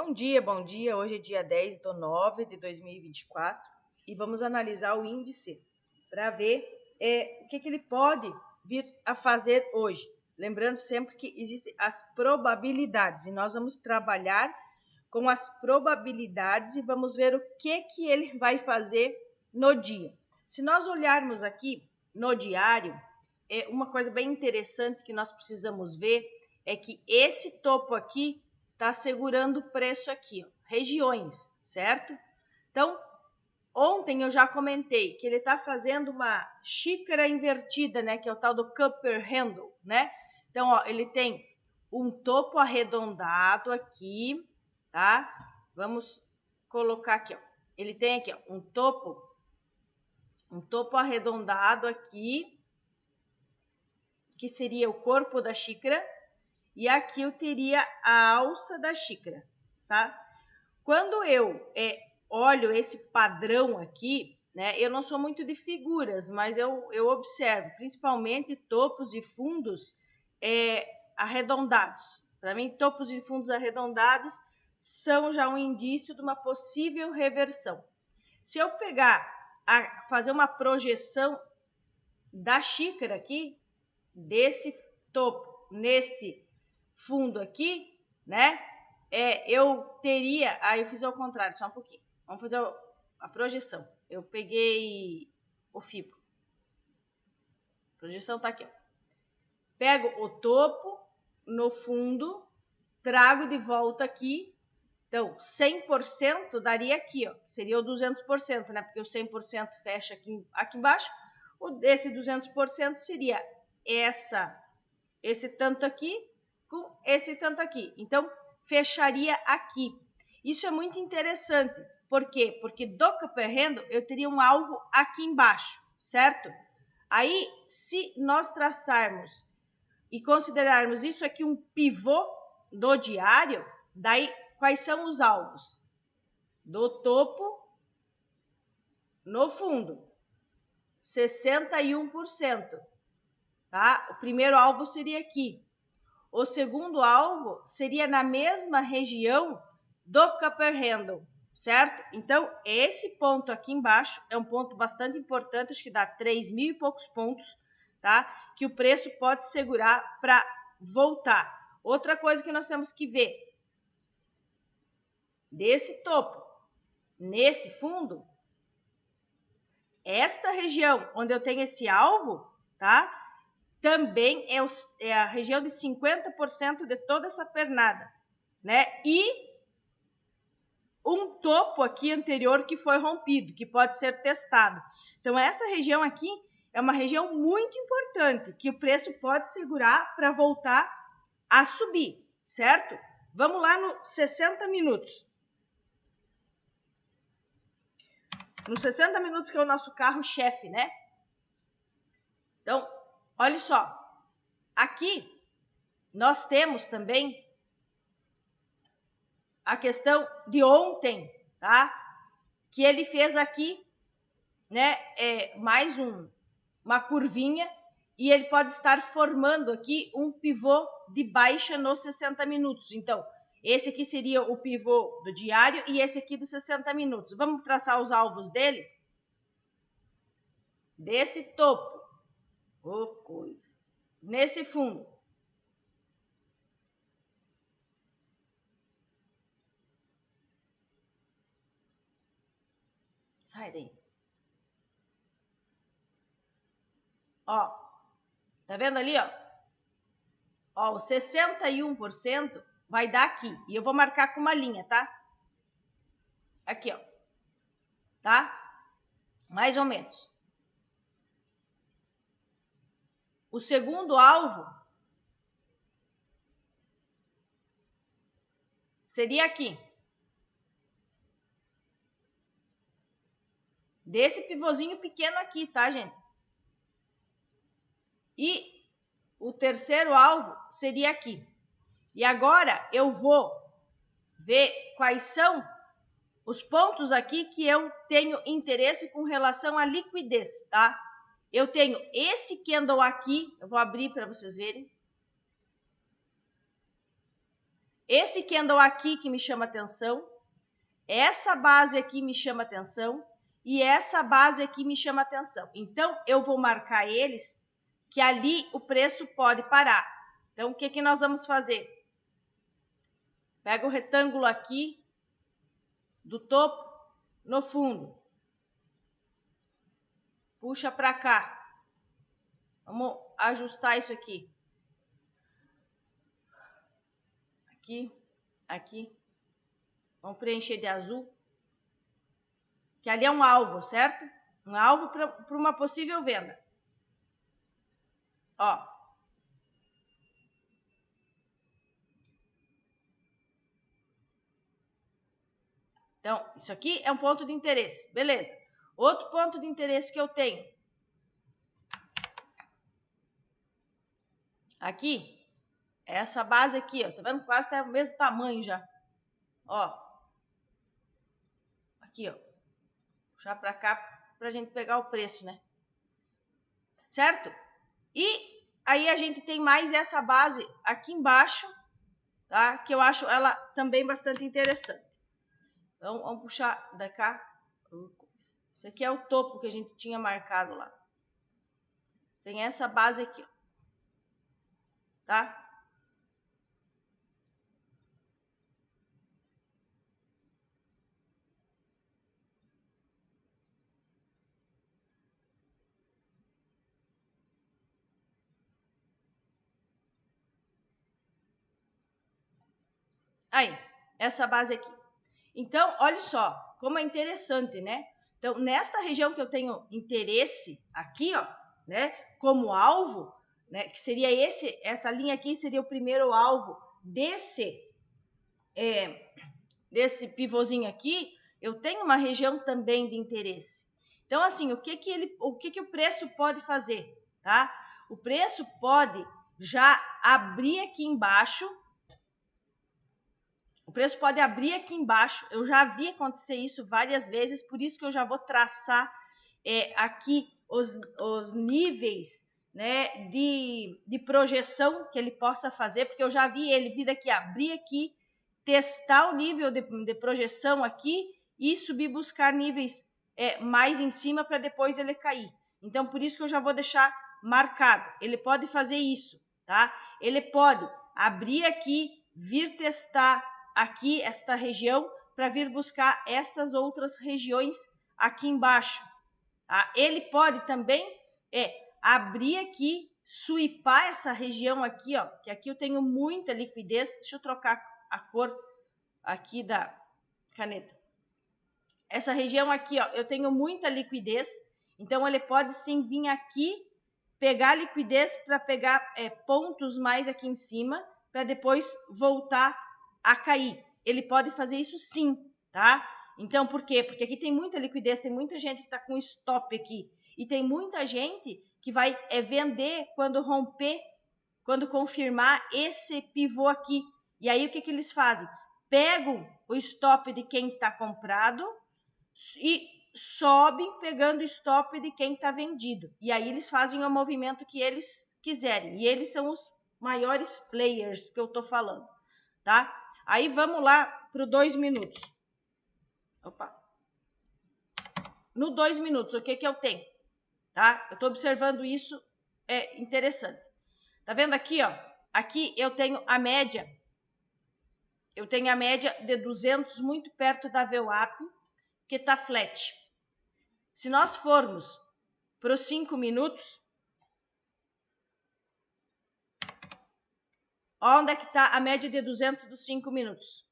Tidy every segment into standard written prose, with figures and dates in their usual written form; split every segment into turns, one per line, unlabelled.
Bom dia. Hoje é dia 10/9 de 2024 e vamos analisar o índice para ver o que ele pode vir a fazer hoje. Lembrando sempre que existem as probabilidades e nós vamos trabalhar com as probabilidades e vamos ver o que ele vai fazer no dia. Se nós olharmos aqui no diário, uma coisa bem interessante que nós precisamos ver é que esse topo aqui está segurando o preço aqui, ó, regiões, certo? Então, ontem eu já comentei que ele está fazendo uma xícara invertida, né? Que é o tal do Cupper Handle, né? Então, ó, ele tem um topo arredondado aqui, tá? Vamos colocar aqui, ó. Ele tem aqui, ó, um topo arredondado aqui, que seria o corpo da xícara. E aqui eu teria a alça da xícara, tá? Quando eu olho esse padrão aqui, né? Eu não sou muito de figuras, mas eu observo, principalmente topos e fundos arredondados. Para mim, topos e fundos arredondados são já um indício de uma possível reversão. Se eu fazer uma projeção da xícara aqui, desse topo nesse fundo aqui, né? Eu teria... eu fiz ao contrário, só um pouquinho. Vamos fazer a projeção. Eu peguei o Fibo. A projeção tá aqui, ó. Pego o topo no fundo, trago de volta aqui. Então, 100% daria aqui, ó. Seria o 200%, né? Porque o 100% fecha aqui embaixo. Esse 200% seria esse tanto aqui com esse tanto aqui. Então, fecharia aqui. Isso é muito interessante. Por quê? Porque do Cupper Handle eu teria um alvo aqui embaixo, certo? Aí, se nós traçarmos e considerarmos isso aqui um pivô do diário, daí quais são os alvos? Do topo no fundo, 61%. Tá? O primeiro alvo seria aqui. O segundo alvo seria na mesma região do Cupper Handle, certo? Então, esse ponto aqui embaixo é um ponto bastante importante, acho que dá 3.000 e poucos pontos, tá? Que o preço pode segurar para voltar. Outra coisa que nós temos que ver, desse topo, nesse fundo, esta região onde eu tenho esse alvo, tá? Também é a região de 50% de toda essa pernada, né? E um topo aqui anterior que foi rompido, que pode ser testado. Então, essa região aqui é uma região muito importante, que o preço pode segurar para voltar a subir, certo? Vamos lá no 60 minutos. Nos 60 minutos, que é o nosso carro-chefe, né? Então, olha só. Aqui, nós temos também a questão de ontem, tá? Que ele fez aqui, né? Mais uma curvinha e ele pode estar formando aqui um pivô de baixa nos 60 minutos. Então, esse aqui seria o pivô do diário e esse aqui dos 60 minutos. Vamos traçar os alvos dele? Desse topo. Oh, coisa. Nesse fundo. Sai daí. Ó, tá vendo ali, ó? Ó, o 61% vai dar aqui. E eu vou marcar com uma linha, tá? Aqui, ó. Tá? Mais ou menos. O segundo alvo seria aqui. Desse pivôzinho pequeno aqui, tá, gente? E o terceiro alvo seria aqui. E agora eu vou ver quais são os pontos aqui que eu tenho interesse com relação à liquidez, tá? Eu tenho esse candle aqui, eu vou abrir para vocês verem. esse candle aqui que me chama atenção, essa base aqui me chama atenção e essa base aqui me chama atenção. Então, eu vou marcar eles que ali o preço pode parar. Então, o que que nós vamos fazer? Pega o retângulo aqui do topo no fundo. Puxa para cá. Vamos ajustar isso aqui. Aqui, aqui. Vamos preencher de azul. Que ali é um alvo, certo? Um alvo para uma possível venda. Ó. Então, isso aqui é um ponto de interesse. Beleza. Outro ponto de interesse que eu tenho. Aqui. Essa base aqui, ó. Tá vendo? Quase tá o mesmo tamanho já. Ó. Aqui, ó. Puxar para cá pra gente pegar o preço, né? Certo? E aí a gente tem mais essa base aqui embaixo, tá? Que eu acho ela também bastante interessante. Então, vamos puxar da cá. Esse aqui é o topo que a gente tinha marcado lá. Tem essa base aqui, ó. Tá? Aí, essa base aqui. Então, olha só, como é interessante, né? Então, nesta região que eu tenho interesse aqui, ó, né, como alvo, né, que seria essa linha aqui seria o primeiro alvo desse pivôzinho aqui, eu tenho uma região também de interesse. Então, assim, o que o preço pode fazer, tá? O preço pode já abrir aqui embaixo. O preço pode abrir aqui embaixo. Eu já vi acontecer isso várias vezes, por isso que eu já vou traçar aqui os níveis, né, de projeção que ele possa fazer, porque eu já vi ele vir aqui, abrir aqui, testar o nível de projeção aqui e subir, buscar níveis mais em cima para depois ele cair. Então, por isso que eu já vou deixar marcado. Ele pode fazer isso, tá? Ele pode abrir aqui, vir testar aqui esta região para vir buscar estas outras regiões aqui embaixo. Tá? Ele pode também abrir aqui, sweepar essa região aqui, ó, que aqui eu tenho muita liquidez. Deixa eu trocar a cor aqui da caneta. Essa região aqui, ó, eu tenho muita liquidez, então ele pode sim vir aqui, pegar liquidez para pegar pontos mais aqui em cima, para depois voltar a cair. Ele pode fazer isso sim, tá? Então, por quê? Porque aqui tem muita liquidez, tem muita gente que está com stop aqui. E tem muita gente que vai vender quando romper, quando confirmar esse pivô aqui. E aí, o que eles fazem? Pegam o stop de quem está comprado e sobem pegando o stop de quem está vendido. E aí, eles fazem o movimento que eles quiserem. E eles são os maiores players que eu estou falando, tá? Aí vamos lá para o 2 minutos. Opa. No 2 minutos, o que eu tenho? Tá? Eu estou observando isso, é interessante. Tá vendo aqui, ó? Aqui eu tenho a média. Eu tenho a média de 200 muito perto da VWAP, que está flat. Se nós formos para os 5 minutos, olha onde é que está a média de 200 dos 5 minutos.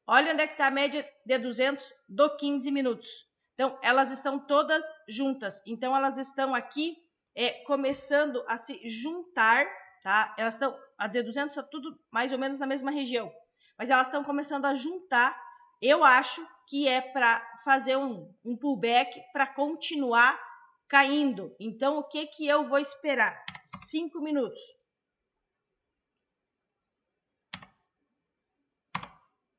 Olha onde é que está a média de 200 do 15 minutos. Então, elas estão todas juntas. Então, elas estão aqui começando a se juntar, tá? Elas estão, a de 200 está tudo mais ou menos na mesma região. Mas elas estão começando a juntar. Eu acho que é para fazer um pullback para continuar caindo. Então, o que eu vou esperar? 5 minutos.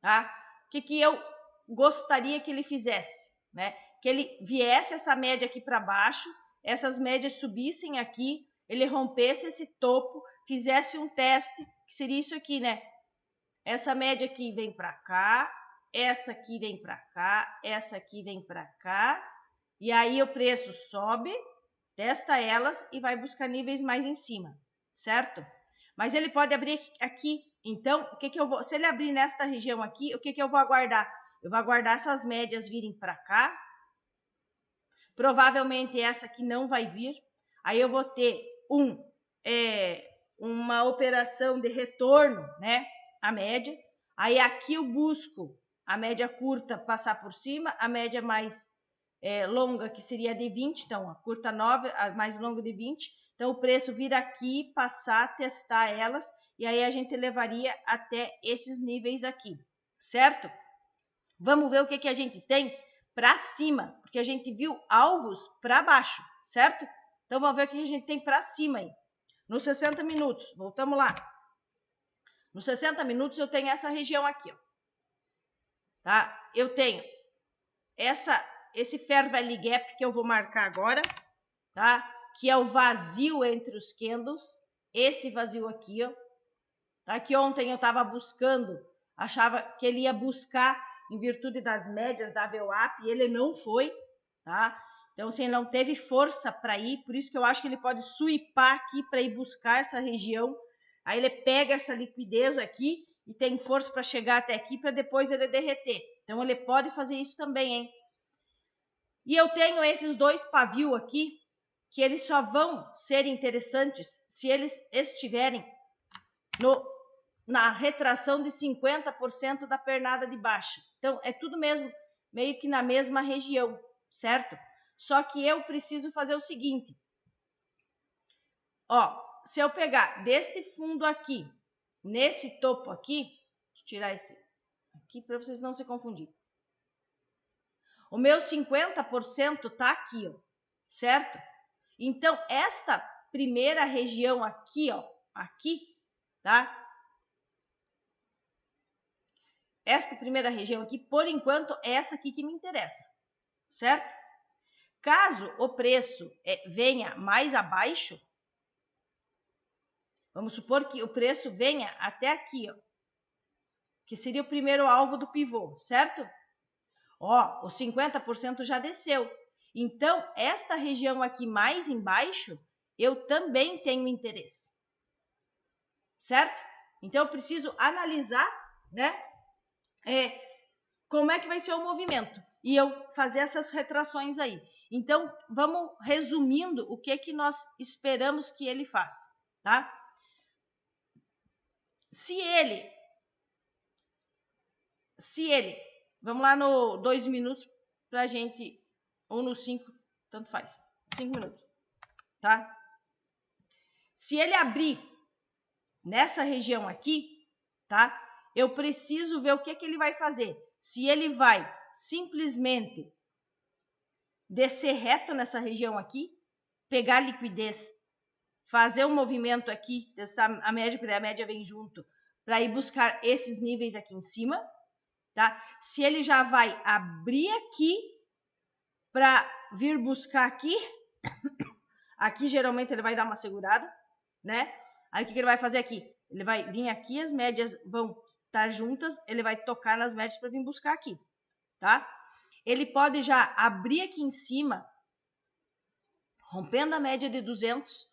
Tá? O que eu gostaria que ele fizesse, né? Que ele viesse essa média aqui para baixo, essas médias subissem aqui, ele rompesse esse topo, fizesse um teste, que seria isso aqui, né? essa média aqui vem para cá, essa aqui vem para cá, essa aqui vem para cá, e aí o preço sobe, testa elas e vai buscar níveis mais em cima, certo? Mas ele pode abrir aqui. Então, o que eu vou? Se ele abrir nesta região aqui, o que eu vou aguardar? Eu vou aguardar essas médias virem para cá. Provavelmente essa aqui não vai vir. Aí eu vou ter uma operação de retorno, né? A média. Aí aqui eu busco a média curta passar por cima, a média mais longa, que seria de 20, então a curta 9, a mais longa de 20. Então o preço vir aqui, passar, testar elas, e aí a gente levaria até esses níveis aqui, certo? Vamos ver o que a gente tem para cima, porque a gente viu alvos para baixo, certo? Então vamos ver o que a gente tem para cima aí. Nos 60 minutos, voltamos lá. Nos 60 minutos eu tenho essa região aqui, ó. Tá? Eu tenho esse Fair Value Gap que eu vou marcar agora, tá? Que é o vazio entre os candles, esse vazio aqui, ó. Tá? Que ontem eu estava buscando, achava que ele ia buscar em virtude das médias da VWAP e ele não foi, tá? Então, assim, ele não teve força para ir, por isso que eu acho que ele pode sweepar aqui para ir buscar essa região. Aí ele pega essa liquidez aqui e tem força para chegar até aqui para depois ele derreter. Então, ele pode fazer isso também, hein? E eu tenho esses dois pavios aqui, que eles só vão ser interessantes se eles estiverem na retração de 50% da pernada de baixa. Então, é tudo mesmo, meio que na mesma região, certo? Só que eu preciso fazer o seguinte. Ó, se eu pegar deste fundo aqui, nesse topo aqui, deixa eu tirar esse aqui para vocês não se confundirem. O meu 50% tá aqui, ó, certo? Então, esta primeira região aqui, ó, aqui, tá? Esta primeira região aqui, por enquanto, é essa aqui que me interessa, certo? Caso o preço venha mais abaixo, vamos supor que o preço venha até aqui, ó, que seria o primeiro alvo do pivô, certo? Ó, o 50% já desceu. Então, esta região aqui mais embaixo, eu também tenho interesse, certo? Então, eu preciso analisar, né, como é que vai ser o movimento e eu fazer essas retrações aí. Então, vamos resumindo o que nós esperamos que ele faça, tá? Se ele, vamos lá no 2 minutos pra gente, ou no 5, tanto faz, 5 minutos, tá? Se ele abrir nessa região aqui, tá? Eu preciso ver o que ele vai fazer. Se ele vai simplesmente descer reto nessa região aqui, pegar liquidez, fazer um movimento aqui, testar a média, porque a média vem junto, para ir buscar esses níveis aqui em cima, tá? Se ele já vai abrir aqui para vir buscar aqui, aqui geralmente ele vai dar uma segurada, né? Aí o que ele vai fazer aqui? Ele vai vir aqui, as médias vão estar juntas, ele vai tocar nas médias para vir buscar aqui, tá? Ele pode já abrir aqui em cima, rompendo a média de 200,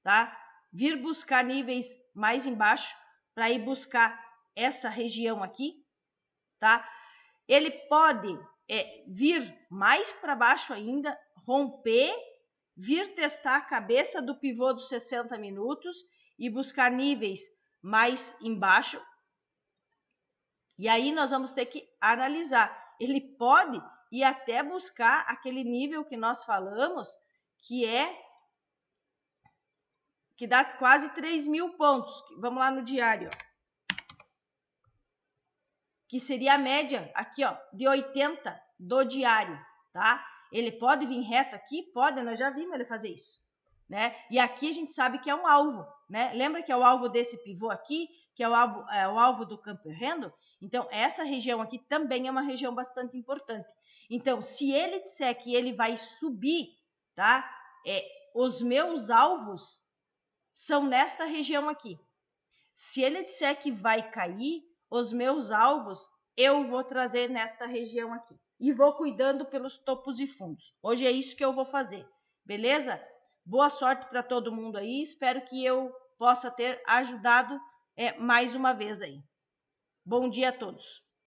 tá? Vir buscar níveis mais embaixo para ir buscar essa região aqui, tá? Ele pode vir mais para baixo ainda, romper, vir testar a cabeça do pivô dos 60 minutos e buscar níveis mais embaixo. E aí nós vamos ter que analisar. Ele pode ir até buscar aquele nível que nós falamos, que dá quase 3.000 pontos. Vamos lá no diário, ó. Que seria a média aqui, ó, de 80 do diário, tá? Ele pode vir reto aqui? Pode, nós já vimos ele fazer isso, né? E aqui a gente sabe que é um alvo, né? Lembra que é o alvo desse pivô aqui, que é o alvo do camper handle? Então, essa região aqui também é uma região bastante importante. Então, se ele disser que ele vai subir, tá? Os meus alvos são nesta região aqui. Se ele disser que vai cair, os meus alvos eu vou trazer nesta região aqui. E vou cuidando pelos topos e fundos. Hoje é isso que eu vou fazer, beleza? Boa sorte para todo mundo aí. Espero que eu possa ter ajudado mais uma vez aí. Bom dia a todos.